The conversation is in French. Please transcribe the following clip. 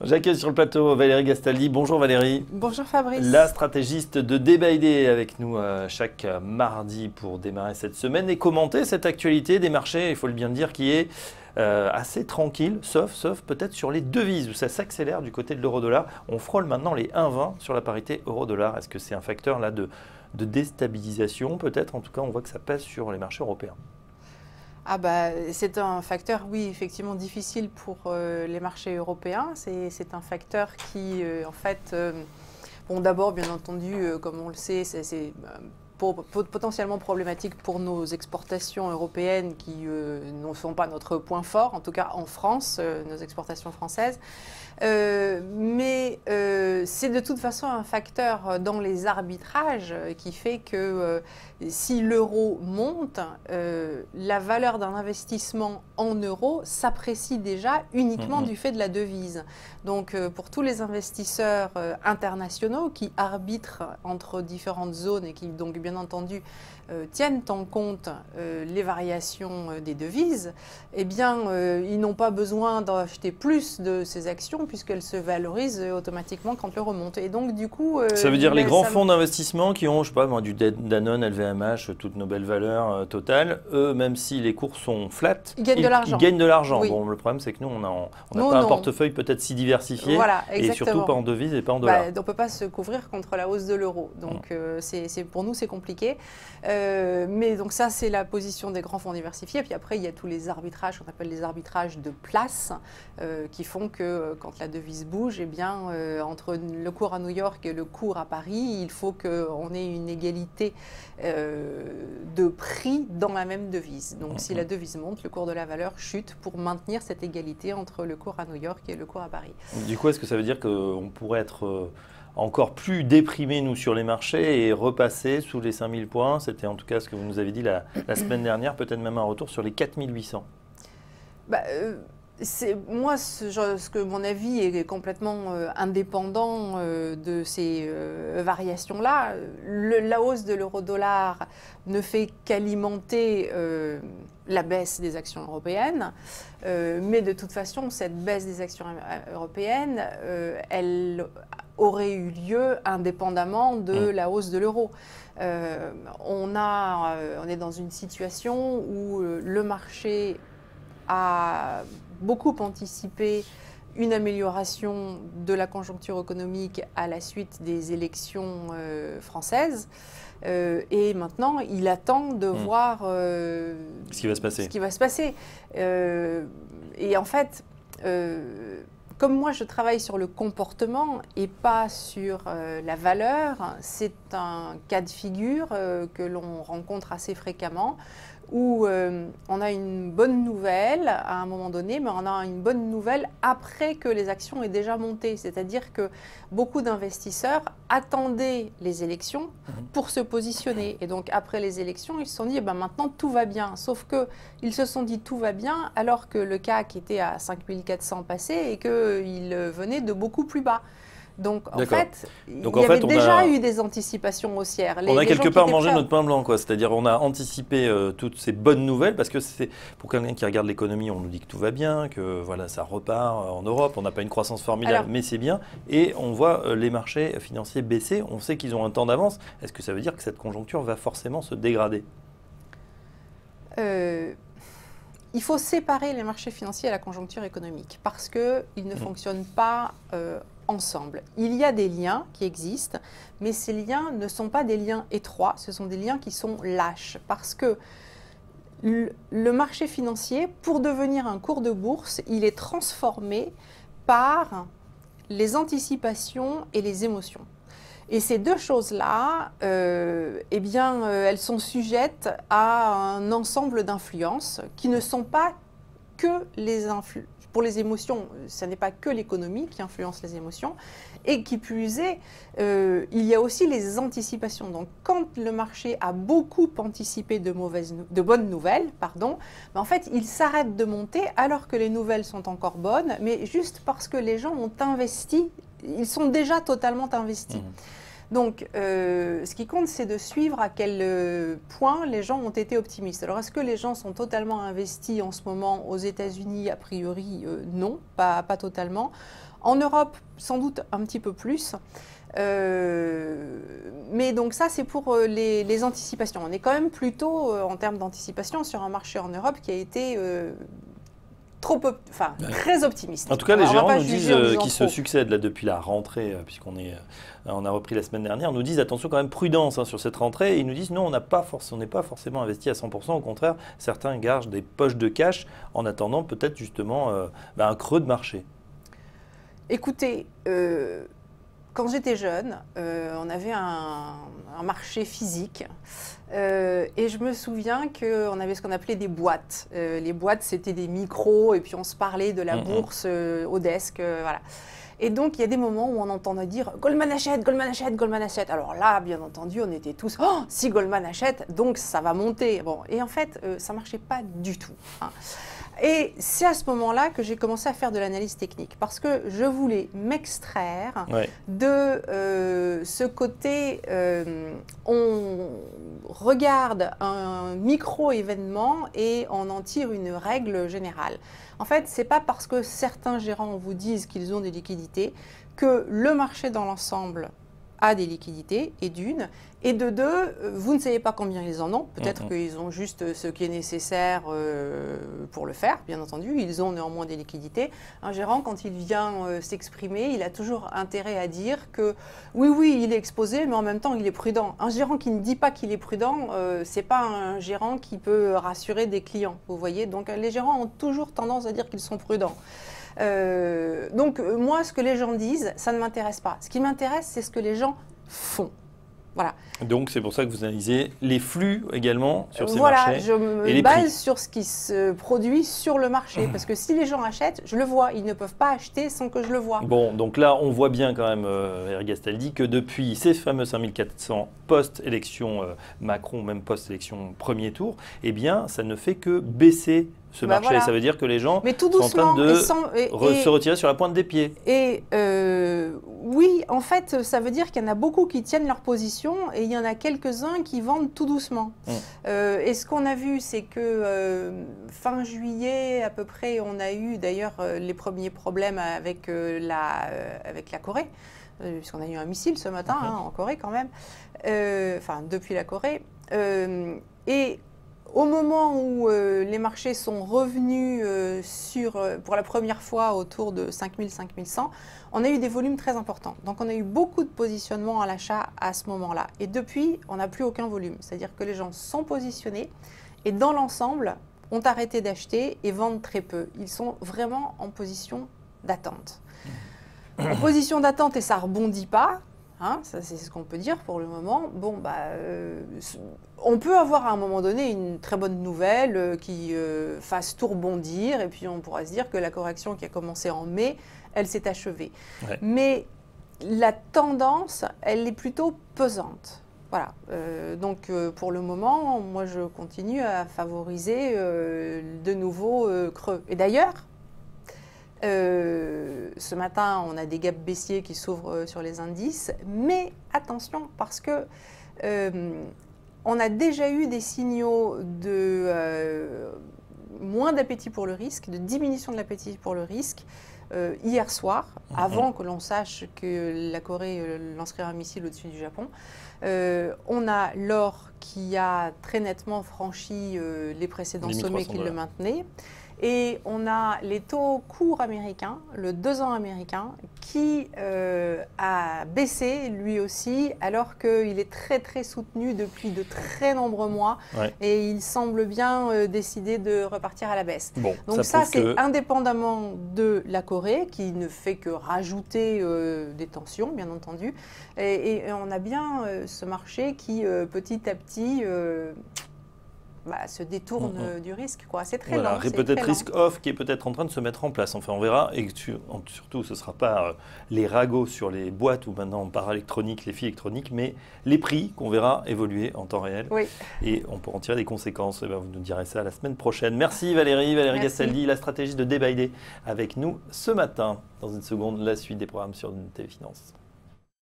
J'accueille sur le plateau Valérie Gastaldi. Bonjour Valérie. Bonjour Fabrice. La stratégiste de Day by Day avec nous chaque mardi pour démarrer cette semaine et commenter cette actualité des marchés, il faut le bien dire, qui est assez tranquille, sauf peut-être sur les devises où ça s'accélère du côté de l'euro-dollar. On frôle maintenant les 1,20 sur la parité euro-dollar. Est-ce que c'est un facteur là de déstabilisation peut-être? En tout cas, on voit que ça pèse sur les marchés européens. C'est un facteur, oui, effectivement difficile pour les marchés européens. C'est un facteur qui, bon, d'abord, bien entendu, comme on le sait, c'est potentiellement problématique pour nos exportations européennes qui ne sont pas notre point fort, en tout cas en France, nos exportations françaises. Mais c'est de toute façon un facteur dans les arbitrages qui fait que si l'euro monte, la valeur d'un investissement en euros s'apprécie déjà uniquement du fait de la devise. Donc pour tous les investisseurs internationaux qui arbitrent entre différentes zones et qui donc bien entendu tiennent en compte les variations des devises, eh bien ils n'ont pas besoin d'acheter plus de ces actions puisqu'elles se valorisent automatiquement quand l'euro remonte. Et donc du coup… ça veut dire les grands fonds d'investissement qui ont, je sais pas moi, du Danone, LVMH, toutes nos belles valeurs totales, eux, même si les cours sont flats, ils gagnent de l'argent. Ils gagnent de l'argent. Oui. Bon, le problème c'est que nous, on n'a pas un portefeuille peut-être si diversifié, voilà, et surtout pas en devises et pas en dollars. On ne peut pas se couvrir contre la hausse de l'euro. Donc pour nous, c'est compliqué. Mais donc ça, c'est la position des grands fonds diversifiés. Et puis après, il y a tous les arbitrages qu'on appelle les arbitrages de place qui font que quand la devise bouge, eh bien, entre le cours à New York et le cours à Paris, il faut qu'on ait une égalité de prix dans la même devise. Donc si la devise monte, le cours de la valeur chute pour maintenir cette égalité entre le cours à New York et le cours à Paris. Du coup, est-ce que ça veut dire qu'on pourrait être encore plus déprimés, nous, sur les marchés et repasser sous les 5000 points? C'était en tout cas ce que vous nous avez dit la semaine dernière, peut-être même un retour sur les 4800. Moi, mon avis est complètement indépendant de ces variations-là. La hausse de l'euro-dollar ne fait qu'alimenter la baisse des actions européennes. Mais de toute façon, cette baisse des actions européennes, elle aurait eu lieu indépendamment de la hausse de l'euro. On est dans une situation où le marché a beaucoup anticipé une amélioration de la conjoncture économique à la suite des élections françaises. Et maintenant, il attend de voir ce qui va se passer. Ce qui va se passer. Et en fait, comme moi je travaille sur le comportement et pas sur la valeur, c'est un cas de figure que l'on rencontre assez fréquemment où on a une bonne nouvelle à un moment donné, mais on a une bonne nouvelle après que les actions aient déjà monté. C'est-à-dire que beaucoup d'investisseurs attendaient les élections pour se positionner. Et donc après les élections, ils se sont dit, maintenant tout va bien. Sauf qu'ils se sont dit tout va bien alors que le CAC était à 5400 passé et qu'il venait de beaucoup plus bas. Donc en fait, il y avait déjà eu des anticipations haussières. On a quelque part mangé notre pain blanc, quoi. C'est-à-dire on a anticipé toutes ces bonnes nouvelles parce que c'est pour quelqu'un qui regarde l'économie, on nous dit que tout va bien, que voilà, ça repart en Europe, on n'a pas une croissance formidable, mais c'est bien. Et on voit les marchés financiers baisser, on sait qu'ils ont un temps d'avance. Est-ce que ça veut dire que cette conjoncture va forcément se dégrader? Il faut séparer les marchés financiers et la conjoncture économique parce qu'ils ne fonctionnent pas ensemble. Il y a des liens qui existent, mais ces liens ne sont pas des liens étroits, ce sont des liens qui sont lâches parce que le marché financier, pour devenir un cours de bourse, il est transformé par les anticipations et les émotions. Et ces deux choses-là, elles sont sujettes à un ensemble d'influences qui ne sont pas que les influences. Pour les émotions, ce n'est pas que l'économie qui influence les émotions. Et qui plus est, il y a aussi les anticipations. Donc, quand le marché a beaucoup anticipé de bonnes nouvelles, en fait, il s'arrête de monter alors que les nouvelles sont encore bonnes, mais juste parce que les gens ont investi, ils sont déjà totalement investis. Donc, ce qui compte, c'est de suivre à quel point les gens ont été optimistes. Alors, est-ce que les gens sont totalement investis en ce moment aux États-Unis? A priori, non, pas totalement. En Europe, sans doute un petit peu plus. Mais donc ça, c'est pour les anticipations. On est quand même plutôt, en termes d'anticipation, sur un marché en Europe qui a été très optimiste. En tout cas, les gérants nous disent qui se succèdent là, depuis la rentrée, puisqu'on on a repris la semaine dernière, nous disent attention quand même prudence sur cette rentrée. Et ils nous disent non, on n'est pas forcément investi à 100%. Au contraire, certains gardent des poches de cash en attendant peut-être justement un creux de marché. Écoutez, quand j'étais jeune, on avait un marché physique et je me souviens qu'on avait ce qu'on appelait des boîtes. Les boîtes, c'était des micros et puis on se parlait de la bourse au desk. Voilà. Et donc, il y a des moments où on entendait dire « Goldman achète, Goldman achète, Goldman achète ». Alors là, bien entendu, on était tous « Oh, si Goldman achète, donc ça va monter ». Bon, et en fait, ça ne marchait pas du tout. Hein. Et c'est à ce moment-là que j'ai commencé à faire de l'analyse technique parce que je voulais m'extraire de ce côté on regarde un micro-événement et on en tire une règle générale. En fait, ce n'est pas parce que certains gérants vous disent qu'ils ont des liquidités que le marché dans l'ensemble a des liquidités, et d'une. Et de deux, vous ne savez pas combien ils en ont. Peut-être qu'ils ont juste ce qui est nécessaire pour le faire, bien entendu. Ils ont néanmoins des liquidités. Un gérant, quand il vient s'exprimer, il a toujours intérêt à dire que oui, il est exposé, mais en même temps, il est prudent. Un gérant qui ne dit pas qu'il est prudent, ce n'est pas un gérant qui peut rassurer des clients, vous voyez. Donc, les gérants ont toujours tendance à dire qu'ils sont prudents. Donc, moi, ce que les gens disent, ça ne m'intéresse pas. Ce qui m'intéresse, c'est ce que les gens font. Voilà. Donc, c'est pour ça que vous analysez les flux également sur ces marchés. Je me base sur ce qui se produit sur le marché. Parce que si les gens achètent, je le vois. Ils ne peuvent pas acheter sans que je le vois. Bon, donc là, on voit bien quand même, Eric Gastaldi, que depuis ces fameux 5400 post-élection Macron, même post-élection premier tour, eh bien, ça ne fait que baisser ce marché. Voilà. Ça veut dire que les gens sont en train de se retirer sur la pointe des pieds. Et oui, en fait, ça veut dire qu'il y en a beaucoup qui tiennent leur position et il y en a quelques-uns qui vendent tout doucement. Et ce qu'on a vu, c'est que fin juillet, à peu près, on a eu d'ailleurs les premiers problèmes avec la Corée, puisqu'on a eu un missile ce matin en Corée quand même, enfin depuis la Corée. Et au moment où les marchés sont revenus pour la première fois autour de 5000, 5100, on a eu des volumes très importants. Donc on a eu beaucoup de positionnements à l'achat à ce moment-là. Et depuis, on n'a plus aucun volume. C'est-à-dire que les gens sont positionnés et dans l'ensemble, ont arrêté d'acheter et vendent très peu. Ils sont vraiment en position d'attente. En position d'attente et ça ne rebondit pas. Hein, ça, c'est ce qu'on peut dire pour le moment. Bon, on peut avoir à un moment donné une très bonne nouvelle qui fasse tout rebondir et puis on pourra se dire que la correction qui a commencé en mai, elle s'est achevée. Ouais. Mais la tendance, elle est plutôt pesante. Voilà. Donc pour le moment, moi je continue à favoriser de nouveaux creux. Et d'ailleurs, ce matin, on a des gaps baissiers qui s'ouvrent sur les indices, mais attention parce que on a déjà eu des signaux de moins d'appétit pour le risque, de diminution de l'appétit pour le risque hier soir, avant que l'on sache que la Corée lancerait un missile au-dessus du Japon. On a l'or qui a très nettement franchi les précédents sommets qui le maintenaient. Et on a les taux courts américains, le 2 ans américain, qui a baissé lui aussi, alors qu'il est très très soutenu depuis de très nombreux mois. Ouais. Et il semble bien décider de repartir à la baisse. Bon, donc ça c'est indépendamment de la Corée, qui ne fait que rajouter des tensions, bien entendu. Et on a bien ce marché qui, petit à petit... se détourne du risque. C'est très lent. Peut-être risk-off qui est peut-être en train de se mettre en place. Enfin, on verra. Et surtout, ce ne sera pas les ragots sur les boîtes ou maintenant on part électronique, les filles électroniques, mais les prix qu'on verra évoluer en temps réel. Oui. Et on pourra en tirer des conséquences. Et vous nous direz ça la semaine prochaine. Merci Valérie Gastaldi, la stratégiste de Day by Day avec nous ce matin. Dans une seconde, la suite des programmes sur TV Finance.